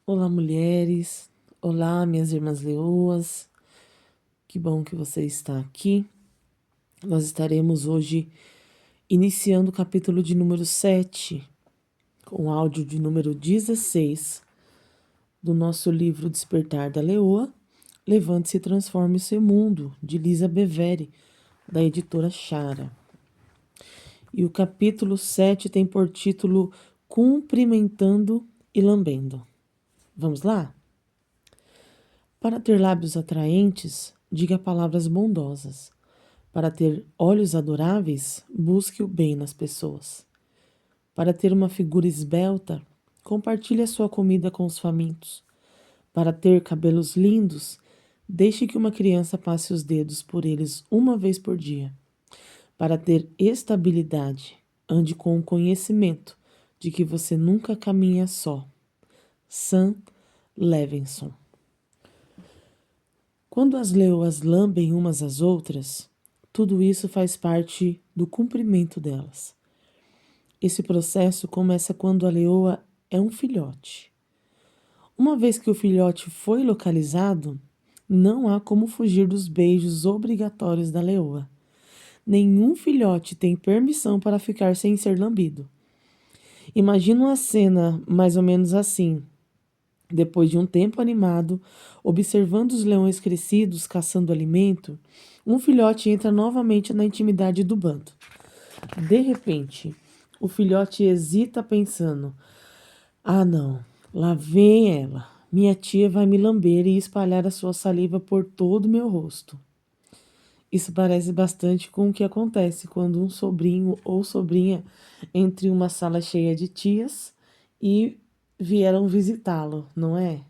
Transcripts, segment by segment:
Olá, mulheres. Olá, minhas irmãs leoas. Que bom que você está aqui. Nós estaremos hoje iniciando o capítulo de número 7, com o áudio de número 16 do nosso livro Despertar da Leoa. Levante-se e transforme o seu mundo, de Lisa Bevere, da editora Chara. E o capítulo 7 tem por título Cumprimentando e Lambendo. Vamos lá? Para ter lábios atraentes, diga palavras bondosas. Para ter olhos adoráveis, busque o bem nas pessoas. Para ter uma figura esbelta, compartilhe a sua comida com os famintos. Para ter cabelos lindos, deixe que uma criança passe os dedos por eles uma vez por dia. Para ter estabilidade, ande com o conhecimento de que você nunca caminha só. Sam Levinson. Quando as leoas lambem umas às outras, tudo isso faz parte do cumprimento delas. Esse processo começa quando a leoa é um filhote. Uma vez que o filhote foi localizado, não há como fugir dos beijos obrigatórios da leoa. Nenhum filhote tem permissão para ficar sem ser lambido. Imagina uma cena mais ou menos assim. Depois de um tempo animado, observando os leões crescidos caçando alimento, um filhote entra novamente na intimidade do bando. De repente, o filhote hesita pensando: ah, não, lá vem ela. Minha tia vai me lamber e espalhar a sua saliva por todo o meu rosto. Isso parece bastante com o que acontece quando um sobrinho ou sobrinha entra em uma sala cheia de tias e vieram visitá-lo, não é?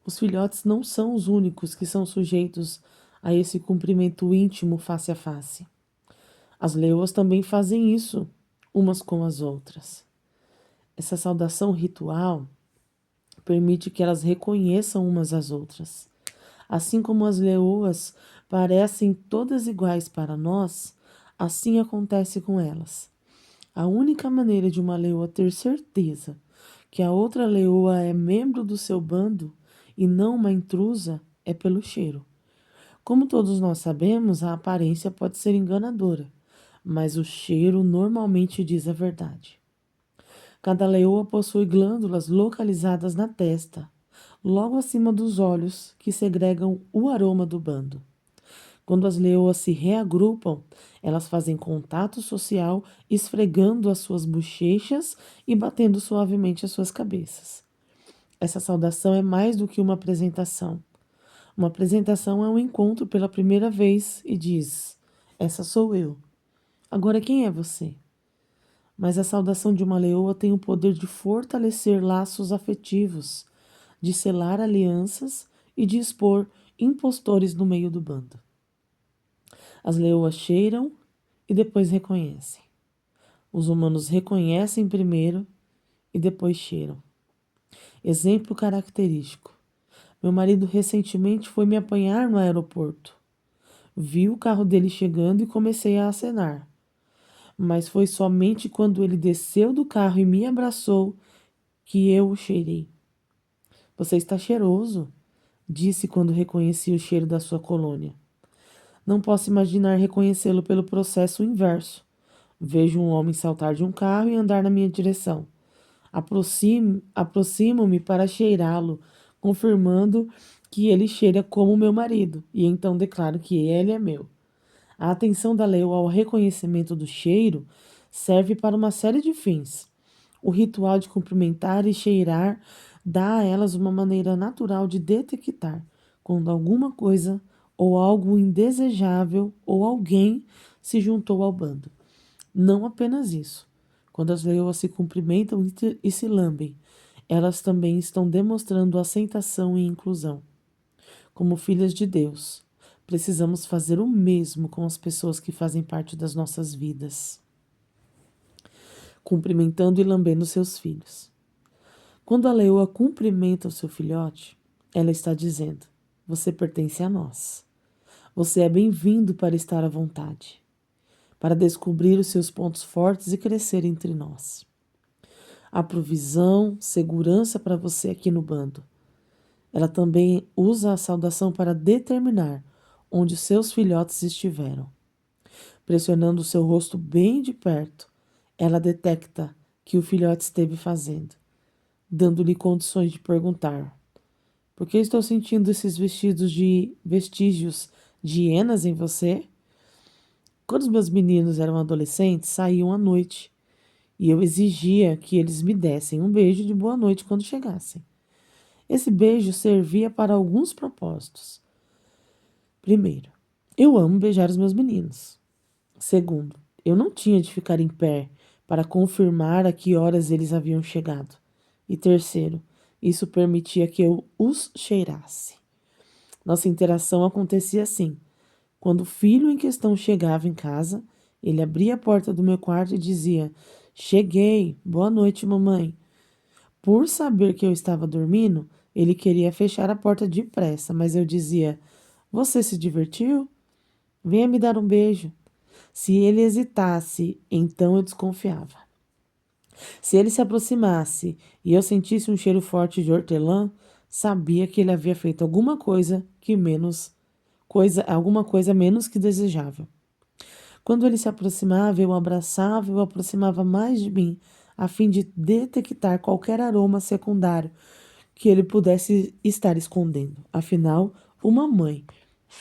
Os filhotes não são os únicos que são sujeitos a esse cumprimento íntimo face a face. As leoas também fazem isso, umas com as outras. Essa saudação ritual permite que elas reconheçam umas às outras. Assim como as leoas parecem todas iguais para nós, assim acontece com elas. A única maneira de uma leoa ter certeza que a outra leoa é membro do seu bando e não uma intrusa é pelo cheiro. Como todos nós sabemos, a aparência pode ser enganadora, mas o cheiro normalmente diz a verdade. Cada leoa possui glândulas localizadas na testa, logo acima dos olhos, que segregam o aroma do bando. Quando as leoas se reagrupam, elas fazem contato social, esfregando as suas bochechas e batendo suavemente as suas cabeças. Essa saudação é mais do que uma apresentação. Uma apresentação é um encontro pela primeira vez e diz: essa sou eu. Agora quem é você? Mas a saudação de uma leoa tem o poder de fortalecer laços afetivos, de selar alianças e de expor impostores no meio do bando. As leoas cheiram e depois reconhecem. Os humanos reconhecem primeiro e depois cheiram. Exemplo característico. Meu marido recentemente foi me apanhar no aeroporto. Vi o carro dele chegando e comecei a acenar. Mas foi somente quando ele desceu do carro e me abraçou que eu o cheirei. Você está cheiroso, disse quando reconheci o cheiro da sua colônia. Não posso imaginar reconhecê-lo pelo processo inverso. Vejo um homem saltar de um carro e andar na minha direção. Aproximo-me para cheirá-lo, confirmando que ele cheira como meu marido, e então declaro que ele é meu. A atenção da leoa ao reconhecimento do cheiro serve para uma série de fins. O ritual de cumprimentar e cheirar dá a elas uma maneira natural de detectar quando alguma coisa ou algo indesejável ou alguém se juntou ao bando. Não apenas isso. Quando as leoas se cumprimentam e se lambem, elas também estão demonstrando aceitação e inclusão. Como filhas de Deus, precisamos fazer o mesmo com as pessoas que fazem parte das nossas vidas, cumprimentando e lambendo seus filhos. Quando a leoa cumprimenta o seu filhote, ela está dizendo: você pertence a nós. Você é bem-vindo para estar à vontade, para descobrir os seus pontos fortes e crescer entre nós. Há provisão, segurança para você aqui no bando. Ela também usa a saudação para determinar onde seus filhotes estiveram. Pressionando o seu rosto bem de perto, ela detecta que o filhote esteve fazendo, dando-lhe condições de perguntar: por que estou sentindo esses vestígios de hienas em você? Quando os meus meninos eram adolescentes, saíam à noite e eu exigia que eles me dessem um beijo de boa noite quando chegassem. Esse beijo servia para alguns propósitos. Primeiro, eu amo beijar os meus meninos. Segundo, eu não tinha de ficar em pé para confirmar a que horas eles haviam chegado. E terceiro, isso permitia que eu os cheirasse. Nossa interação acontecia assim. Quando o filho em questão chegava em casa, ele abria a porta do meu quarto e dizia: cheguei, boa noite, mamãe. Por saber que eu estava dormindo, ele queria fechar a porta depressa, mas eu dizia: você se divertiu? Venha me dar um beijo. Se ele hesitasse, então eu desconfiava. Se ele se aproximasse e eu sentisse um cheiro forte de hortelã, sabia que ele havia feito alguma coisa menos que desejável. Quando ele se aproximava, eu o abraçava e o aproximava mais de mim, a fim de detectar qualquer aroma secundário que ele pudesse estar escondendo. Afinal, uma mãe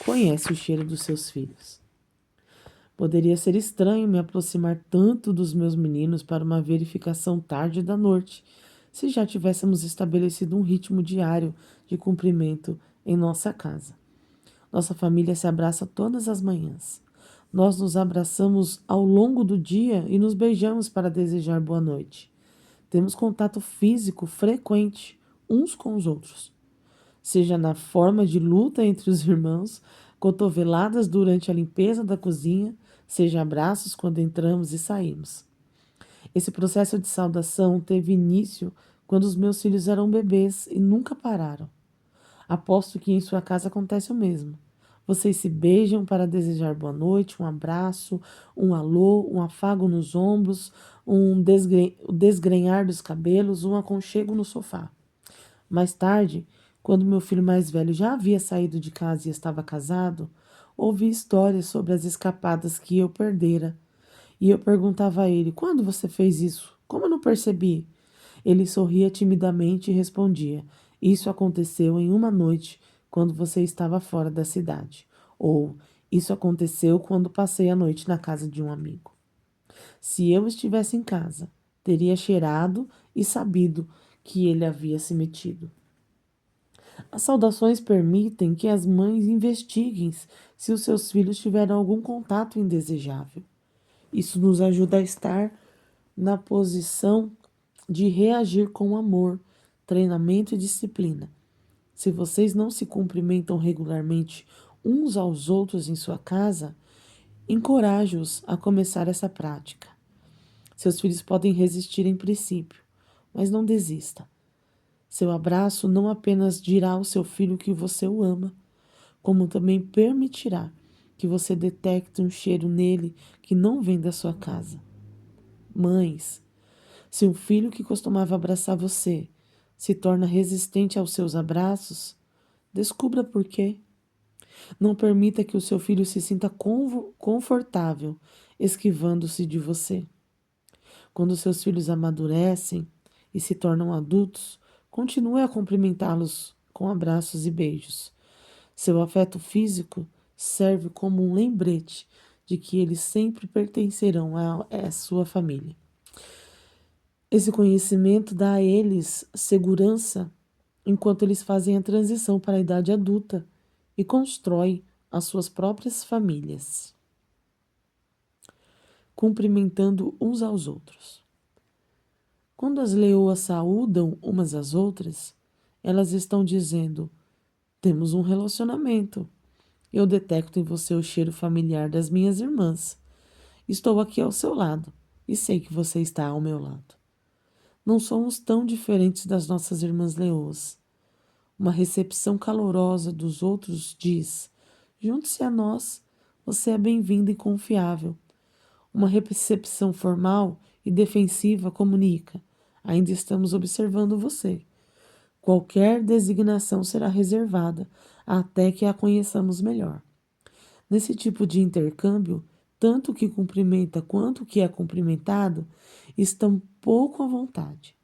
conhece o cheiro dos seus filhos. Poderia ser estranho me aproximar tanto dos meus meninos para uma verificação tarde da noite, se já tivéssemos estabelecido um ritmo diário de cumprimento em nossa casa. Nossa família se abraça todas as manhãs. Nós nos abraçamos ao longo do dia e nos beijamos para desejar boa noite. Temos contato físico frequente uns com os outros, seja na forma de luta entre os irmãos, cotoveladas durante a limpeza da cozinha, seja abraços quando entramos e saímos. Esse processo de saudação teve início quando os meus filhos eram bebês e nunca pararam. Aposto que em sua casa acontece o mesmo. Vocês se beijam para desejar boa noite, um abraço, um alô, um afago nos ombros, desgrenhar dos cabelos, um aconchego no sofá. Mais tarde, quando meu filho mais velho já havia saído de casa e estava casado, ouvi histórias sobre as escapadas que eu perdera. E eu perguntava a ele: quando você fez isso? Como eu não percebi? Ele sorria timidamente e respondia: isso aconteceu em uma noite quando você estava fora da cidade. Ou isso aconteceu quando passei a noite na casa de um amigo. Se eu estivesse em casa, teria cheirado e sabido que ele havia se metido. As saudações permitem que as mães investiguem se os seus filhos tiveram algum contato indesejável. Isso nos ajuda a estar na posição de reagir com amor, treinamento e disciplina. Se vocês não se cumprimentam regularmente uns aos outros em sua casa, encoraje-os a começar essa prática. Seus filhos podem resistir em princípio, mas não desista. Seu abraço não apenas dirá ao seu filho que você o ama, como também permitirá que você detecte um cheiro nele que não vem da sua casa. Mães, se um filho que costumava abraçar você se torna resistente aos seus abraços, descubra por quê. Não permita que o seu filho se sinta confortável esquivando-se de você. Quando seus filhos amadurecem e se tornam adultos, continue a cumprimentá-los com abraços e beijos. Seu afeto físico serve como um lembrete de que eles sempre pertencerão à sua família. Esse conhecimento dá a eles segurança enquanto eles fazem a transição para a idade adulta e constroem as suas próprias famílias, cumprimentando uns aos outros. Quando as leoas saúdam umas às outras, elas estão dizendo: temos um relacionamento. Eu detecto em você o cheiro familiar das minhas irmãs. Estou aqui ao seu lado e sei que você está ao meu lado. Não somos tão diferentes das nossas irmãs leoas. Uma recepção calorosa dos outros diz: junte-se a nós, você é bem-vindo e confiável. Uma recepção formal e defensiva comunica: Ainda estamos observando você. Qualquer designação será reservada até que a conheçamos melhor. Nesse tipo de intercâmbio, tanto o que cumprimenta quanto o que é cumprimentado estão pouco à vontade.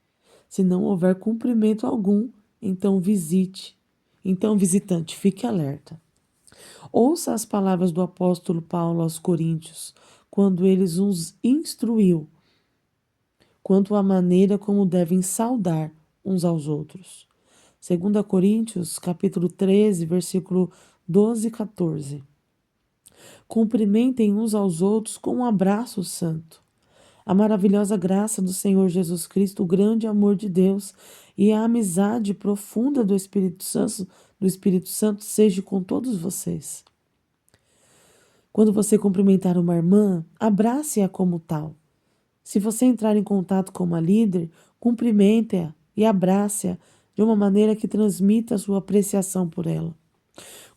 Se não houver cumprimento algum, então visite. Então, visitante, fique alerta. Ouça as palavras do apóstolo Paulo aos Coríntios, quando ele os instruiu quanto à maneira como devem saudar uns aos outros. 2 Coríntios, capítulo 13, versículo 12 e 14. Cumprimentem uns aos outros com um abraço santo. A maravilhosa graça do Senhor Jesus Cristo, o grande amor de Deus e a amizade profunda do Espírito Santo seja com todos vocês. Quando você cumprimentar uma irmã, abrace-a como tal. Se você entrar em contato com uma líder, cumprimente-a e abrace-a de uma maneira que transmita a sua apreciação por ela.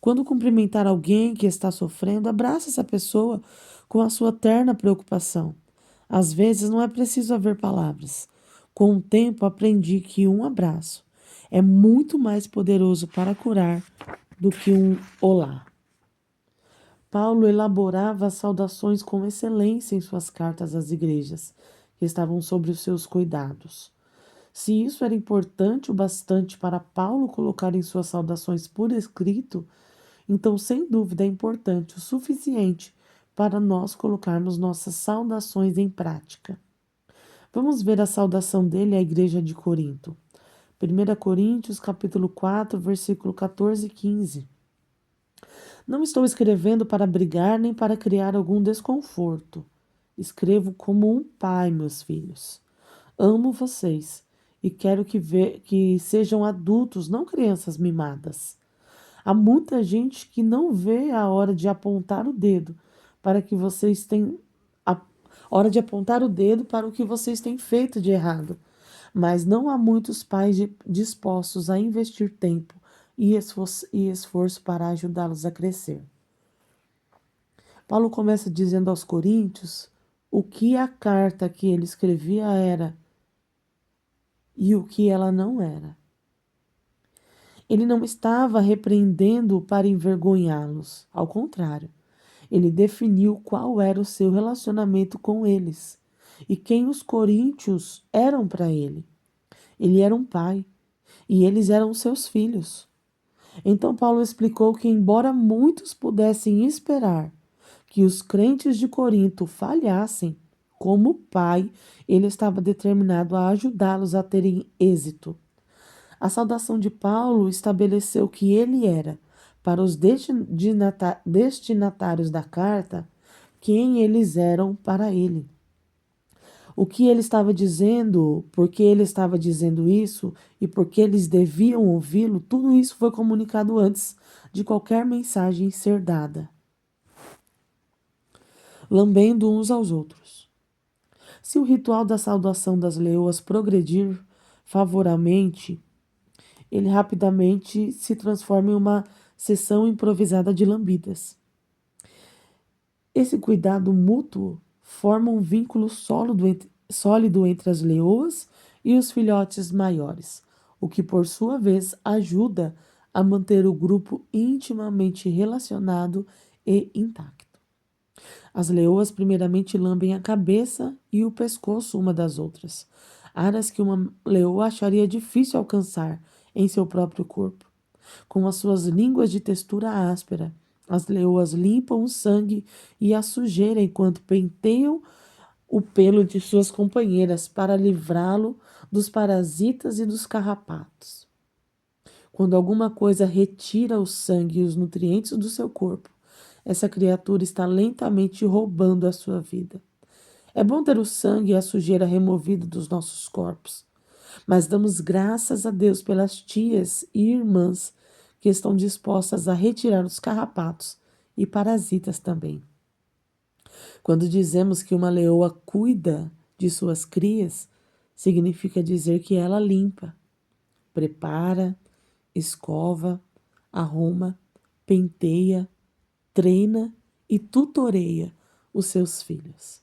Quando cumprimentar alguém que está sofrendo, abrace essa pessoa com a sua terna preocupação. Às vezes não é preciso haver palavras. Com o tempo aprendi que um abraço é muito mais poderoso para curar do que um olá. Paulo elaborava as saudações com excelência em suas cartas às igrejas, que estavam sob os seus cuidados. Se isso era importante o bastante para Paulo colocar em suas saudações por escrito, então, sem dúvida, é importante o suficiente para nós colocarmos nossas saudações em prática. Vamos ver a saudação dele à igreja de Corinto. 1 Coríntios, capítulo 4, versículo 14 e 15. Não estou escrevendo para brigar nem para criar algum desconforto. Escrevo como um pai, meus filhos. Amo vocês e quero que sejam adultos, não crianças mimadas. Há muita gente que não vê a hora de apontar o dedo para que vocês têm a hora de apontar o dedo para o que vocês têm feito de errado. Mas não há muitos pais dispostos a investir tempo e esforço para ajudá-los a crescer. Paulo começa dizendo aos Coríntios o que a carta que ele escrevia era e o que ela não era. Ele não estava repreendendo para envergonhá-los, ao contrário, ele definiu qual era o seu relacionamento com eles e quem os coríntios eram para ele. Ele era um pai e eles eram seus filhos. Então Paulo explicou que, embora muitos pudessem esperar que os crentes de Corinto falhassem, como pai, ele estava determinado a ajudá-los a terem êxito. A saudação de Paulo estabeleceu que ele era, para os destinatários da carta, quem eles eram para ele. O que ele estava dizendo, por que ele estava dizendo isso e por que eles deviam ouvi-lo, tudo isso foi comunicado antes de qualquer mensagem ser dada. Lambendo uns aos outros. Se o ritual da saudação das leoas progredir favoravelmente, ele rapidamente se transforma em uma sessão improvisada de lambidas. Esse cuidado mútuo forma um vínculo sólido entre as leoas e os filhotes maiores, o que, por sua vez, ajuda a manter o grupo intimamente relacionado e intacto. As leoas primeiramente lambem a cabeça e o pescoço uma das outras, áreas que uma leoa acharia difícil alcançar em seu próprio corpo. Com as suas línguas de textura áspera, as leoas limpam o sangue e a sujeira enquanto penteiam o pelo de suas companheiras para livrá-lo dos parasitas e dos carrapatos. Quando alguma coisa retira o sangue e os nutrientes do seu corpo, essa criatura está lentamente roubando a sua vida. É bom ter o sangue e a sujeira removidos dos nossos corpos, mas damos graças a Deus pelas tias e irmãs que estão dispostas a retirar os carrapatos e parasitas também. Quando dizemos que uma leoa cuida de suas crias, significa dizer que ela limpa, prepara, escova, arruma, penteia, treina e tutoreia os seus filhos.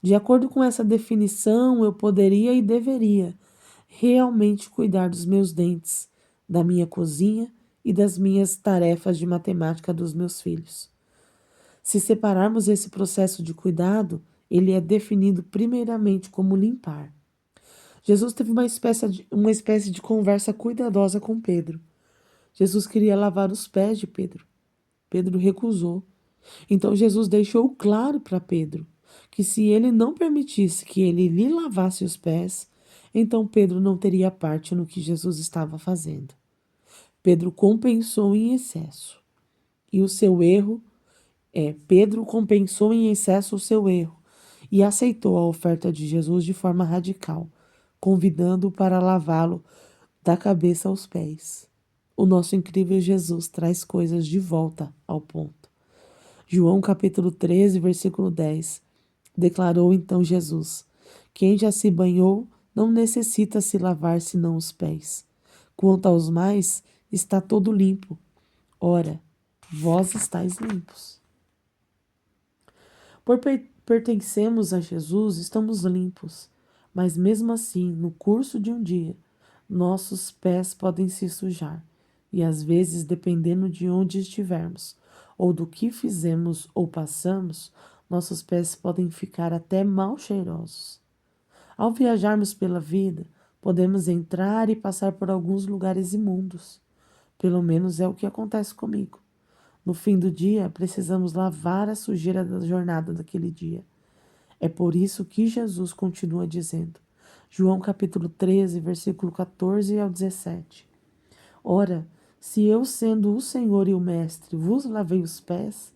De acordo com essa definição, eu poderia e deveria realmente cuidar dos meus dentes, da minha cozinha e das minhas tarefas de matemática dos meus filhos. Se separarmos esse processo de cuidado, ele é definido primeiramente como limpar. Jesus teve uma espécie de conversa cuidadosa com Pedro. Jesus queria lavar os pés de Pedro. Pedro recusou. Então Jesus deixou claro para Pedro que se ele não permitisse que ele lhe lavasse os pés, então Pedro não teria parte no que Jesus estava fazendo. Pedro compensou em excesso. E o seu erro Pedro compensou em excesso o seu erro e aceitou a oferta de Jesus de forma radical, convidando-o para lavá-lo da cabeça aos pés. O nosso incrível Jesus traz coisas de volta ao ponto. João capítulo 13, versículo 10. Declarou então Jesus: quem já se banhou não necessita se lavar senão os pés. Quanto aos mais, está todo limpo. Ora, vós estáis limpos. Por pertencemos a Jesus, estamos limpos, mas mesmo assim, no curso de um dia, nossos pés podem se sujar, e às vezes, dependendo de onde estivermos, ou do que fizemos ou passamos, nossos pés podem ficar até mal cheirosos. Ao viajarmos pela vida, podemos entrar e passar por alguns lugares imundos. Pelo menos é o que acontece comigo. No fim do dia, precisamos lavar a sujeira da jornada daquele dia. É por isso que Jesus continua dizendo, João capítulo 13, versículo 14 ao 17. Ora, se eu, sendo o Senhor e o Mestre, vos lavei os pés,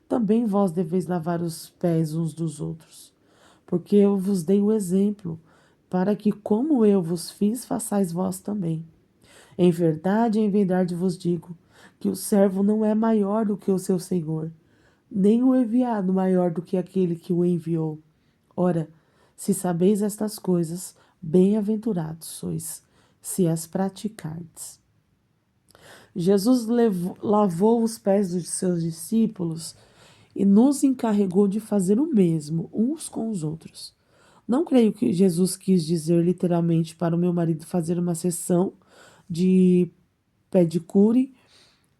também vós deveis lavar os pés uns dos outros. Porque eu vos dei o exemplo, para que, como eu vos fiz, façais vós também. Em verdade vos digo, que o servo não é maior do que o seu senhor, nem o enviado maior do que aquele que o enviou. Ora, se sabeis estas coisas, bem-aventurados sois, se as praticardes. Jesus lavou os pés dos seus discípulos e nos encarregou de fazer o mesmo uns com os outros. Não creio que Jesus quis dizer literalmente para o meu marido fazer uma sessão de pedicure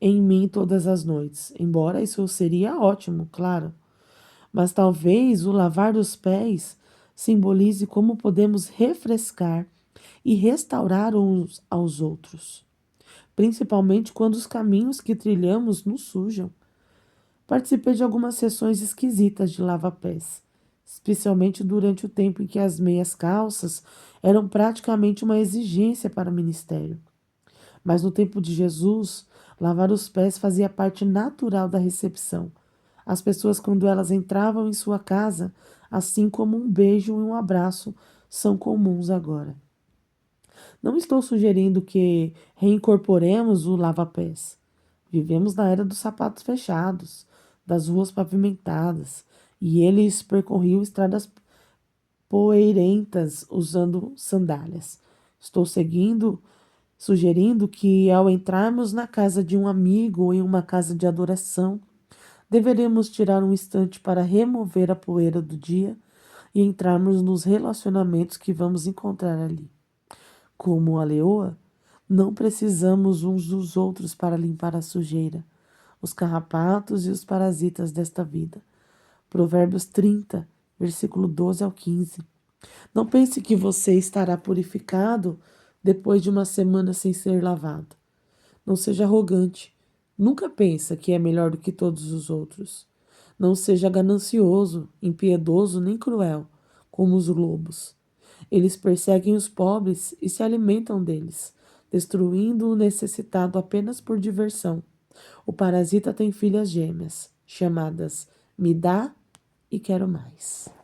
em mim todas as noites, embora isso seria ótimo, claro. Mas talvez o lavar dos pés simbolize como podemos refrescar e restaurar uns aos outros, principalmente quando os caminhos que trilhamos nos sujam. Participei de algumas sessões esquisitas de lava-pés, especialmente durante o tempo em que as meias calças eram praticamente uma exigência para o ministério. Mas no tempo de Jesus, lavar os pés fazia parte natural da recepção. As pessoas, quando elas entravam em sua casa, assim como um beijo e um abraço, são comuns agora. Não estou sugerindo que reincorporemos o lava-pés. Vivemos na era dos sapatos fechados, das ruas pavimentadas, e eles percorriam estradas poeirentas usando sandálias. Estou sugerindo que ao entrarmos na casa de um amigo ou em uma casa de adoração, deveremos tirar um instante para remover a poeira do dia e entrarmos nos relacionamentos que vamos encontrar ali. Como a leoa, não precisamos uns dos outros para limpar a sujeira, os carrapatos e os parasitas desta vida. Provérbios 30, versículo 12 ao 15. Não pense que você estará purificado depois de uma semana sem ser lavado. Não seja arrogante. Nunca pensa que é melhor do que todos os outros. Não seja ganancioso, impiedoso nem cruel, como os lobos. Eles perseguem os pobres e se alimentam deles, destruindo o necessitado apenas por diversão. O parasita tem filhas gêmeas, chamadas Me dá e quero mais.